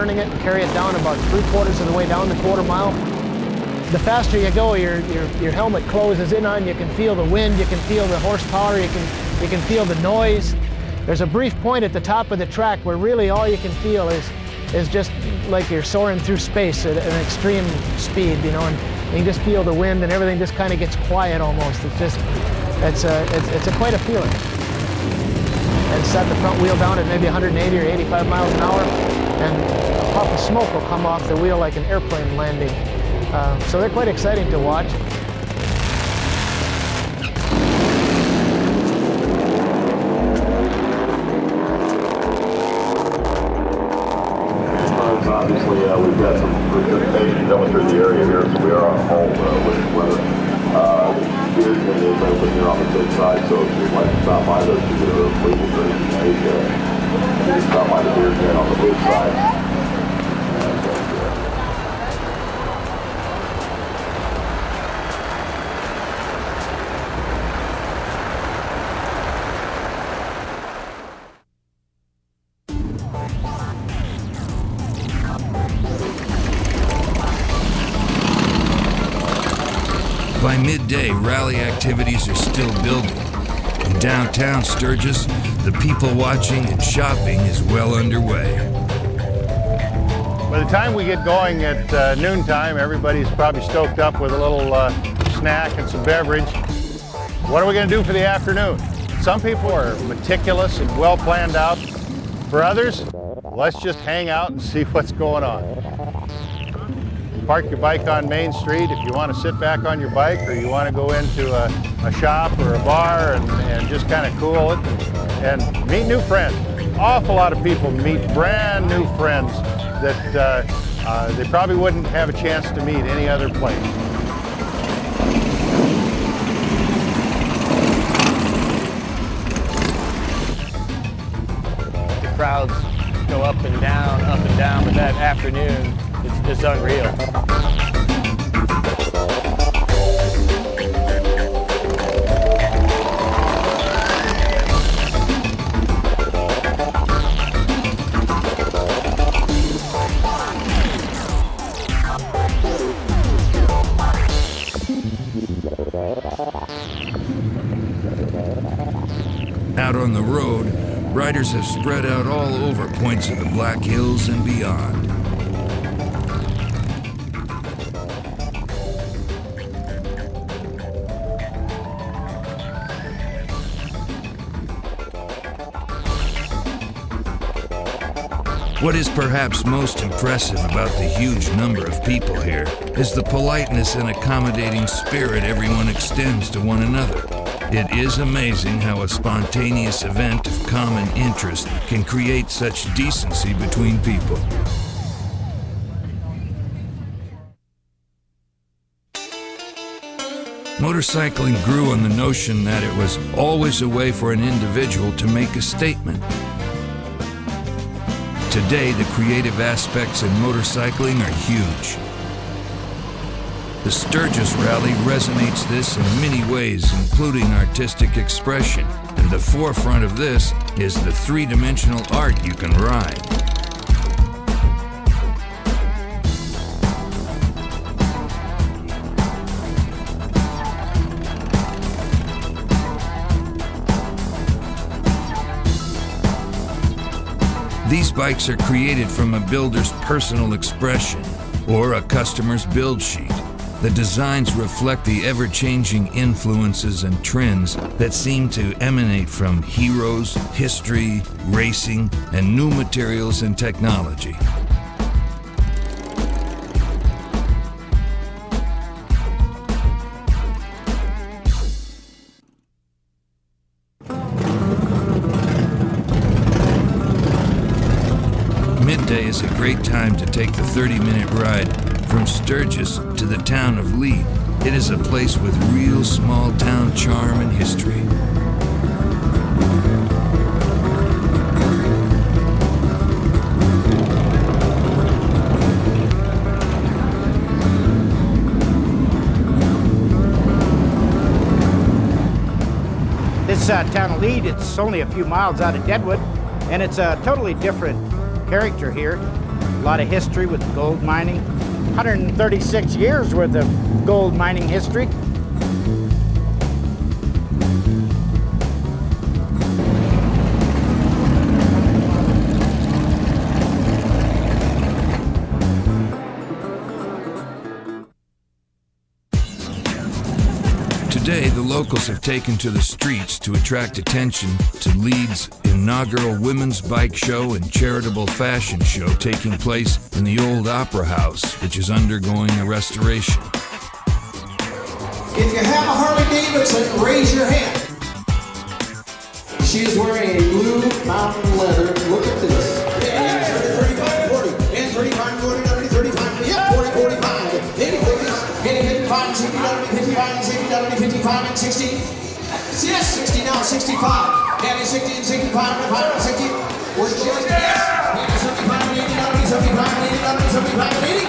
turning it and carry it down about 3/4 of the way down the quarter mile. The faster you go, your helmet closes in on you. You can feel the wind, you can feel the horsepower, you can feel the noise. There's a brief point at the top of the track where really all you can feel is just like you're soaring through space at an extreme speed, you know, and you can just feel the wind and everything just kind of gets quiet almost. It's quite a feeling. And set the front wheel down at maybe 180 or 85 miles an hour, and a puff of smoke will come off the wheel like an airplane landing. So they're quite exciting to watch. Obviously, we've got some precipitation coming through the area here, so we are on hold with weather. Beer tent is open here on the pit side, so if you'd like to stop by those two legal drinks, you can stop by the beer tent on the pit side. By midday, rally activities are still building. In downtown Sturgis, the people watching and shopping is well underway. By the time we get going at noontime, everybody's probably stoked up with a little snack and some beverage. What are we going to do for the afternoon? Some people are meticulous and well planned out. For others, let's just hang out and see what's going on. Park your bike on Main Street if you want to sit back on your bike, or you want to go into a shop or a bar and just kind of cool it and meet new friends. Awful lot of people meet brand new friends that they probably wouldn't have a chance to meet any other place. The crowds go up and down, but that afternoon, it's unreal. Out on the road, riders have spread out all over points of the Black Hills and beyond. What is perhaps most impressive about the huge number of people here is the politeness and accommodating spirit everyone extends to one another. It is amazing how a spontaneous event of common interest can create such decency between people. Motorcycling grew on the notion that it was always a way for an individual to make a statement. Today, the creative aspects in motorcycling are huge. The Sturgis Rally resonates this in many ways, including artistic expression, and the forefront of this is the three-dimensional art you can ride. These bikes are created from a builder's personal expression or a customer's build sheet. The designs reflect the ever-changing influences and trends that seem to emanate from heroes, history, racing, and new materials and technology. Midday is a great time to take the 30-minute ride from Sturgis to the town of Lee. It is a place with real small-town charm and history. This town of Lee, it's only a few miles out of Deadwood, and it's a totally different character here. A lot of history with gold mining. 136 years worth of gold mining history. Today, the locals have taken to the streets to attract attention to Leeds' inaugural women's bike show and charitable fashion show taking place in the old Opera House, which is undergoing a restoration. If you have a Harley Davidson, raise your hand. She is wearing a blue mountain leather. Look at this. And 35, 40. And 35, 40, 35, yeah, 40, 45. 80, 55, 60, 55, 60, 55, and 60. Yes, 60 now, 65. And 60 and 65, and 60. Where's the other? Yes. And 75, and 80, 75, and 80, 75, and 80.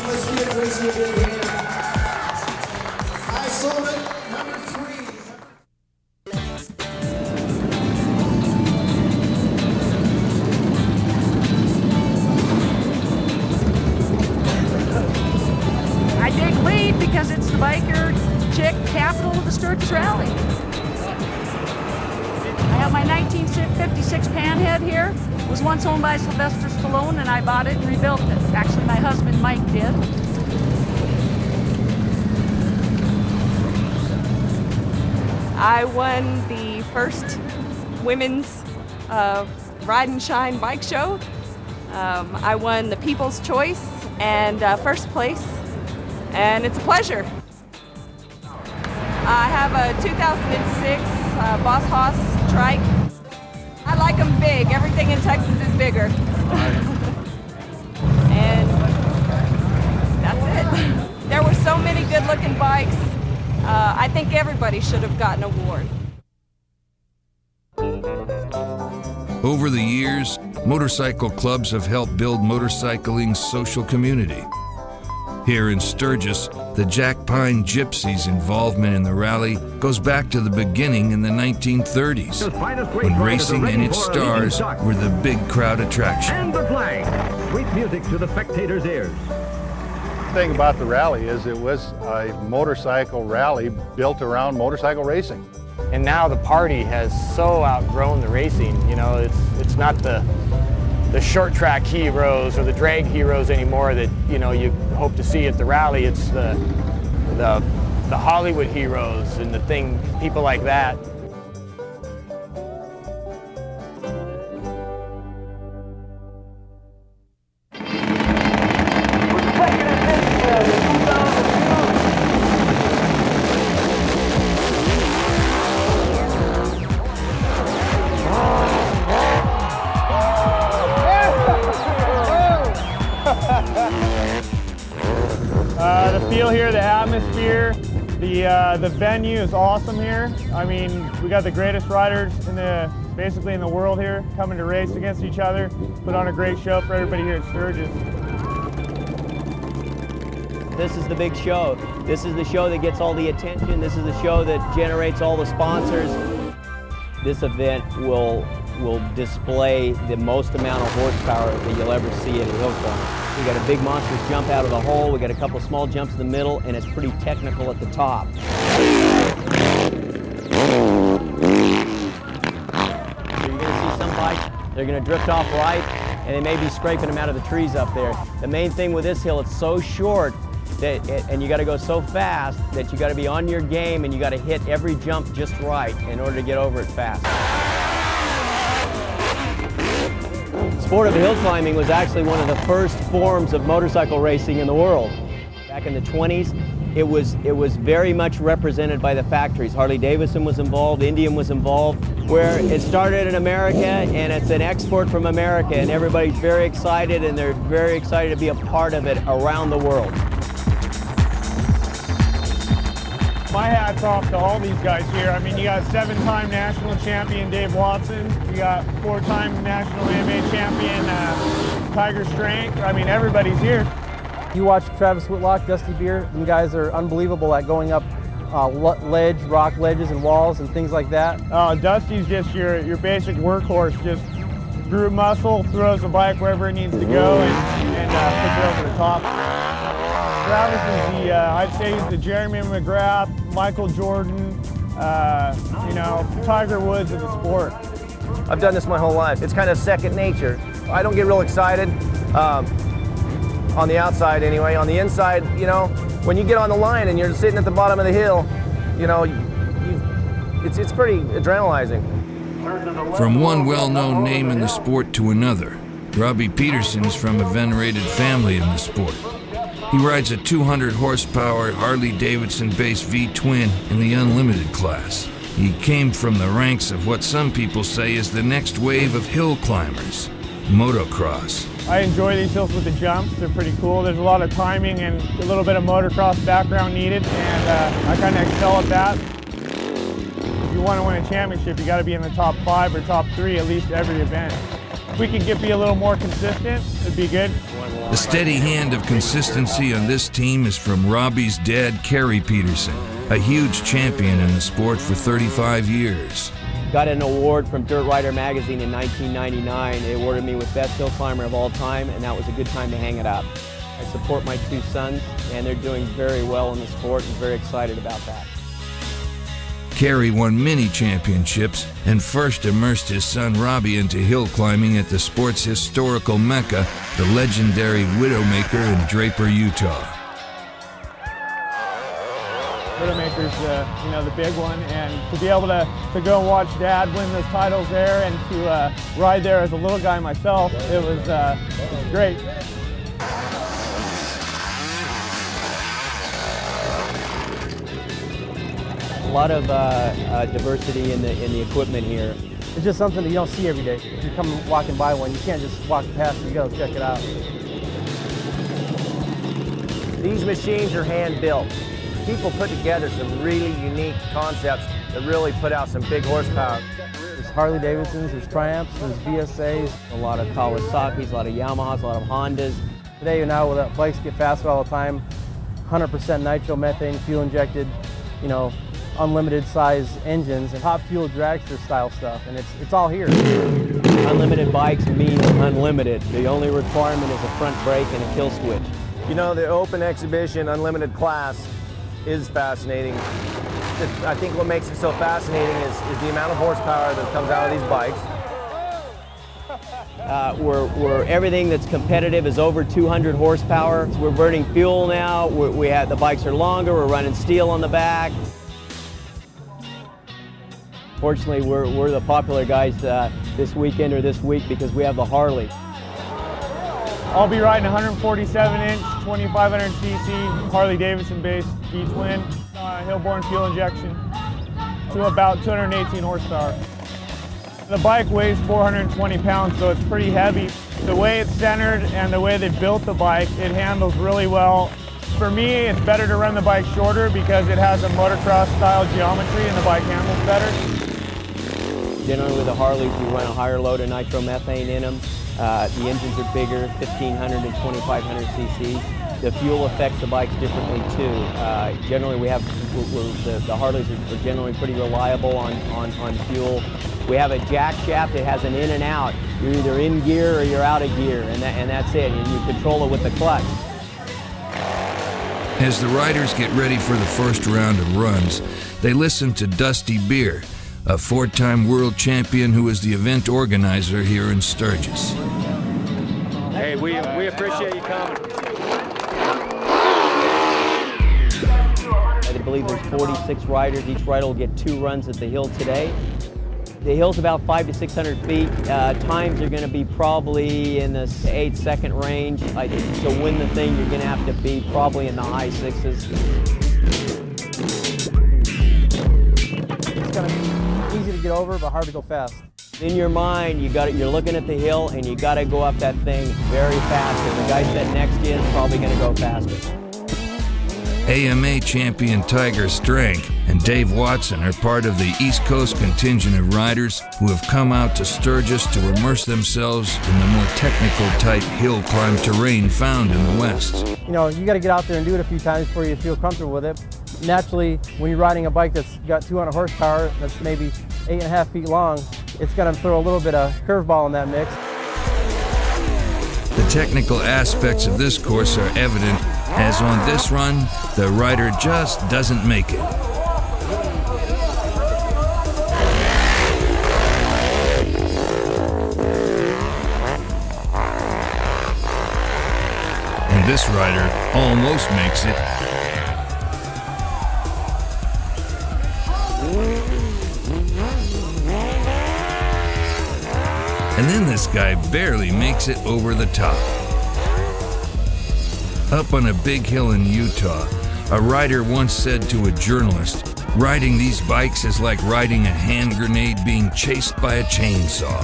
Let's give Gracie a big hand. I sold it, number 3. I dig Lead because it's the biker chick capital of the Sturgis Rally. I have my 1956 Panhead here. It was once owned by Sylvester Stallone, and I bought it and rebuilt it. Actually, my husband Mike did. I won the first women's Ride and Shine bike show. I won the People's Choice and first place, and it's a pleasure. I have a 2006 Boss Haas trike. I like them big. Everything in Texas is bigger. And that's it. There were so many good-looking bikes. I think everybody should have gotten an award. Over the years, motorcycle clubs have helped build motorcycling's social community. Here in Sturgis, the Jack Pine Gypsies' involvement in the rally goes back to the beginning in the 1930s, when racing and its stars were the big crowd attraction. And the flag, sweet music to the spectators' ears. The thing about the rally is it was a motorcycle rally built around motorcycle racing. And now the party has so outgrown the racing. You know, it's not the short track heroes or the drag heroes anymore that, you know, you hope to see at the rally. It's the Hollywood heroes and people like that. The feel here, the atmosphere, the venue is awesome here. I mean, we got the greatest riders basically in the world here coming to race against each other, put on a great show for everybody here at Sturgis. This is the big show. This is the show that gets all the attention. This is the show that generates all the sponsors. This event will display the most amount of horsepower that you'll ever see at a hill climb. We got a big monstrous jump out of the hole, we got a couple small jumps in the middle, and it's pretty technical at the top. So you're gonna see some bikes, they're gonna drift off right, and they may be scraping them out of the trees up there. The main thing with this hill, it's so short, and you gotta go so fast that you gotta be on your game and you gotta hit every jump just right in order to get over it fast. Sport of hill climbing was actually one of the first forms of motorcycle racing in the world. Back in the 20s, it was very much represented by the factories. Harley Davidson was involved, Indian was involved, where it started in America and it's an export from America, and everybody's very excited and they're very excited to be a part of it around the world. My hat's off to all these guys here. I mean, you got 7-time national champion Dave Watson. You got 4-time national AMA champion Tiger Strength. I mean, everybody's here. You watch Travis Whitlock, Dusty Beer. Them guys are unbelievable at going up rock ledges and walls and things like that. Dusty's just your basic workhorse, just Group muscle, throws the bike wherever it needs to go and puts it over the top. Travis is I'd say he's the Jeremy McGrath, Michael Jordan, Tiger Woods of the sport. I've done this my whole life. It's kind of second nature. I don't get real excited on the outside anyway. On the inside, when you get on the line and you're sitting at the bottom of the hill, it's pretty adrenalizing. From one well-known name in the sport to another, Robbie Peterson's from a venerated family in the sport. He rides a 200-horsepower Harley-Davidson-based V-twin in the unlimited class. He came from the ranks of what some people say is the next wave of hill climbers, motocross. I enjoy these hills with the jumps. They're pretty cool. There's a lot of timing and a little bit of motocross background needed, and I kind of excel at that. If you want to win a championship, you got to be in the top 5 or top 3 at least every event. If we could be a little more consistent, it'd be good. The steady hand of consistency on this team is from Robbie's dad, Kerry Peterson, a huge champion in the sport for 35 years. Got an award from Dirt Rider magazine in 1999. They awarded me with Best Hill Climber of all time, and that was a good time to hang it up. I support my 2 sons, and they're doing very well in the sport and very excited about that. Kerry won many championships and first immersed his son Robbie into hill climbing at the sport's historical mecca, the legendary Widowmaker in Draper, Utah. Widowmaker's the big one, and to be able to go watch Dad win those titles there and to ride there as a little guy myself, it was great. A lot of diversity in the equipment here. It's just something that you don't see every day. If you're coming walking by one, you can't just walk past it, you gotta check it out. These machines are hand built. People put together some really unique concepts that really put out some big horsepower. There's Harley Davidsons, there's Triumphs, there's VSAs. A lot of Kawasaki's, a lot of Yamahas, a lot of Hondas. Today now, with bikes get faster all the time, 100% nitromethane, fuel injected, unlimited size engines and top fuel dragster style stuff, and it's all here. Unlimited bikes means unlimited. The only requirement is a front brake and a kill switch. The open exhibition unlimited class is fascinating. I think what makes it so fascinating is the amount of horsepower that comes out of these bikes. Where everything that's competitive is over 200 horsepower. We're burning fuel now. The bikes are longer. We're running steel on the back. Fortunately, we're the popular guys this weekend or this week because we have the Harley. I'll be riding 147-inch, 2500cc Harley-Davidson-based V-twin, Hillborn fuel injection to about 218 horsepower. The bike weighs 420 pounds, so it's pretty heavy. The way it's centered and the way they built the bike, it handles really well. For me, it's better to run the bike shorter because it has a motocross-style geometry and the bike handles better. Generally with the Harleys, we run a higher load of nitromethane in them. The engines are bigger, 1500 and 2500 cc's. The fuel affects the bikes differently too. Generally, the Harleys are generally pretty reliable on fuel. We have a jack shaft that has an in and out. You're either in gear or you're out of gear, and that's it. And you control it with the clutch. As the riders get ready for the first round of runs, they listen to Dusty Beer, a 4-time world champion who is the event organizer here in Sturgis. Hey, we appreciate you coming. I believe there's 46 riders. Each rider will get 2 runs at the hill today. The hill's about 500 to 600 feet. Times are going to be probably in the 8-second range. I think to win the thing, you're going to have to be probably in the high 6s. It's going to be easy to get over, but hard to go fast. In your mind, you're looking at the hill, and you got to go up that thing very fast. And the guy sitting next to you is probably going to go faster. AMA champion Tiger Strank and Dave Watson are part of the East Coast contingent of riders who have come out to Sturgis to immerse themselves in the more technical type hill climb terrain found in the West. You got to get out there and do it a few times before you feel comfortable with it. Naturally, when you're riding a bike that's got 200 horsepower, that's maybe 8.5 feet long, it's going to throw a little bit of curveball in that mix. The technical aspects of this course are evident, as on this run, the rider just doesn't make it. And this rider almost makes it. And then this guy barely makes it over the top. Up on a big hill in Utah, a rider once said to a journalist, "Riding these bikes is like riding a hand grenade being chased by a chainsaw."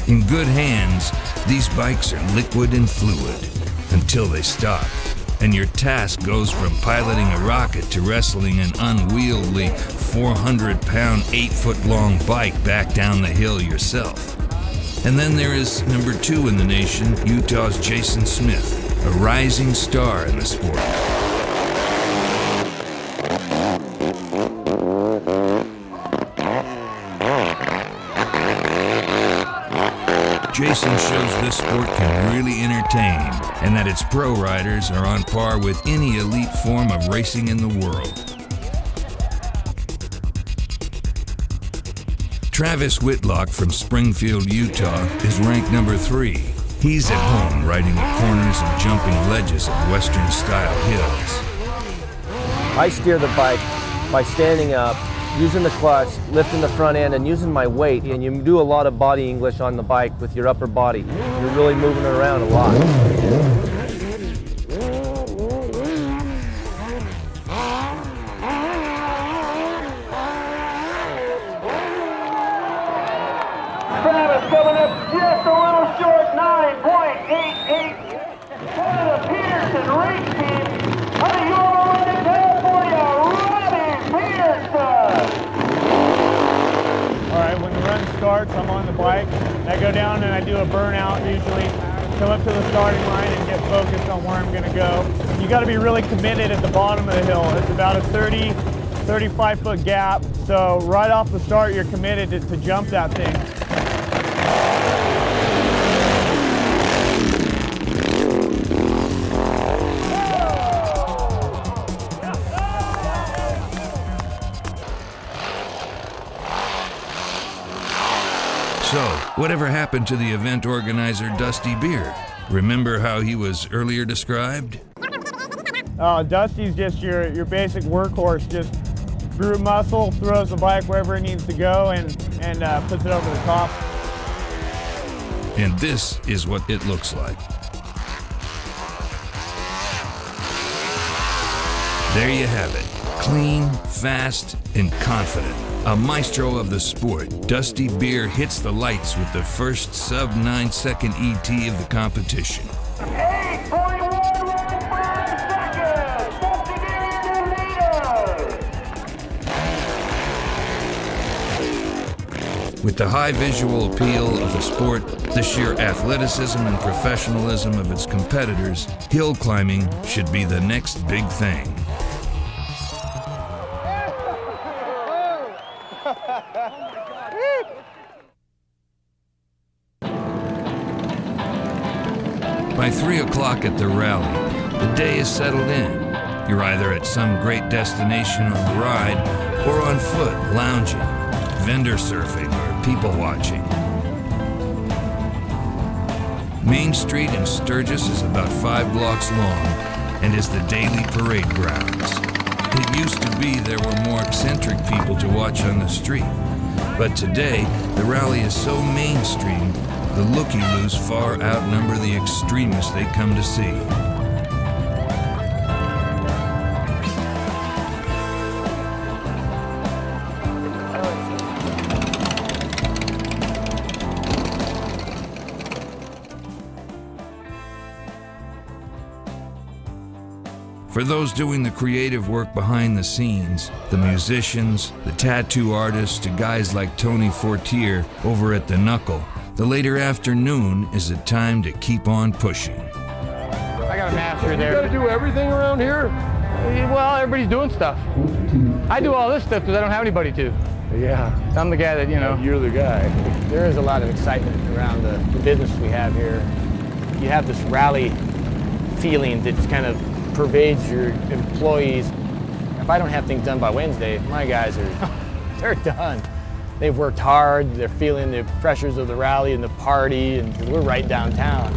In good hands, these bikes are liquid and fluid until they stop, and your task goes from piloting a rocket to wrestling an unwieldy 400-pound, 8-foot-long bike back down the hill yourself. And then there is number 2 in the nation, Utah's Jason Smith, a rising star in the sport. Jason shows this sport can really entertain, and that its pro riders are on par with any elite form of racing in the world. Travis Whitlock from Springfield, Utah, is ranked number 3. He's at home riding the corners and jumping ledges of Western-style hills. I steer the bike by standing up, using the clutch, lifting the front end, and using my weight. And you do a lot of body English on the bike with your upper body. You're really moving it around a lot. Travis coming up just a little short, 9.88. One of the Peterson race team. How do you all in the California, Robin Peterson? All right, when the run starts, I'm on the bike. I go down and I do a burnout usually. Come up to the starting line and get focused on where I'm going to go. You got to be really committed at the bottom of the hill. It's about a 35-foot gap. So right off the start, you're committed to jump that thing. So, whatever happened to the event organizer Dusty Beer? Remember how he was earlier described? Dusty's just your basic workhorse, just brute muscle, throws the bike wherever it needs to go and puts it over the top. And this is what it looks like. There you have it. Clean, fast, and confident. A maestro of the sport, Dusty Beer hits the lights with the first sub-9-second ET of the competition. 8.11 seconds. Dusty Beer in the leader. With the high visual appeal of the sport, the sheer athleticism and professionalism of its competitors, hill climbing should be the next big thing. By 3 o'clock at the rally, the day is settled in. You're either at some great destination on the ride or on foot, lounging, vendor surfing, or people watching. Main Street in Sturgis is about 5 blocks long and is the daily parade grounds. It used to be there were more eccentric people to watch on the street, but today the rally is so mainstream the looky-loos far outnumber the extremists they come to see. For those doing the creative work behind the scenes, the musicians, the tattoo artists, to guys like Tony Fortier over at the Knuckle, the later afternoon is a time to keep on pushing. I got a master there. You gotta do everything around here? Well, everybody's doing stuff. I do all this stuff because I don't have anybody to. Yeah. I'm the guy that, you know. You're the guy. There is a lot of excitement around the business we have here. You have this rally feeling that kind of pervades your employees. If I don't have things done by Wednesday, my guys are, they're done. They've worked hard, they're feeling the pressures of the rally and the party, and we're right downtown.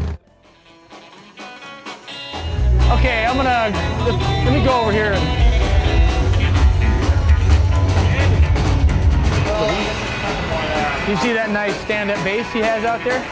Okay, let me go over here. You see that nice stand-up bass he has out there?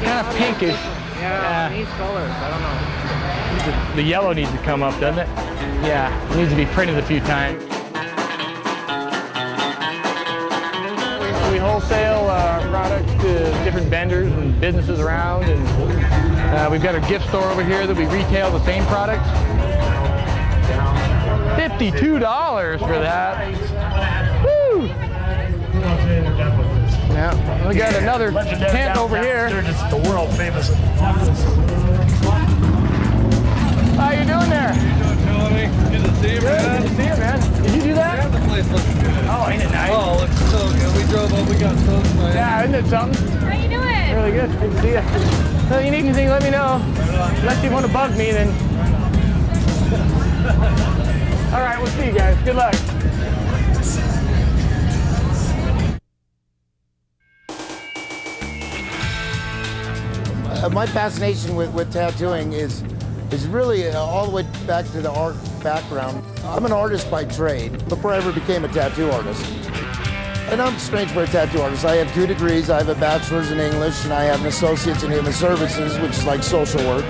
Kind of pinkish. Yeah, it needs colors. I don't know. The yellow needs to come up, doesn't it? Yeah, it needs to be printed a few times. We wholesale our products to different vendors and businesses around, and we've got a gift store over here that we retail the same products. $52 for that. Woo! Yeah, we got another tent over here. Sturgis is the world famous. How you doing there? How you doing, Tony? Good to see you, man. Good to see you, man. Did you do that? Yeah, the place looks good. Oh, ain't it nice? Oh, it looks so good. We drove up, we got so excited. Yeah, isn't it something? How you doing? Really good. Good to see you. So you need anything, let me know. Unless you want to bug me, then. All right, we'll see you guys. Good luck. My fascination with tattooing is really all the way back to the art background. I'm an artist by trade before I ever became a tattoo artist. And I'm strange for a tattoo artist. I have 2 degrees. I have a bachelor's in English, and I have an associate's in human services, which is like social work.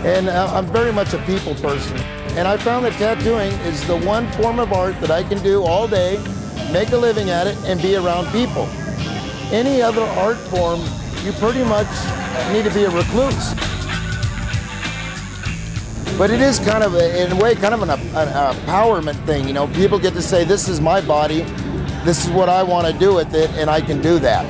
And I'm very much a people person. And I found that tattooing is the one form of art that I can do all day, make a living at it, and be around people. Any other art form, you pretty much need to be a recluse. But it is kind of, in a way, kind of an empowerment thing. You know, people get to say, this is my body, this is what I want to do with it, and I can do that.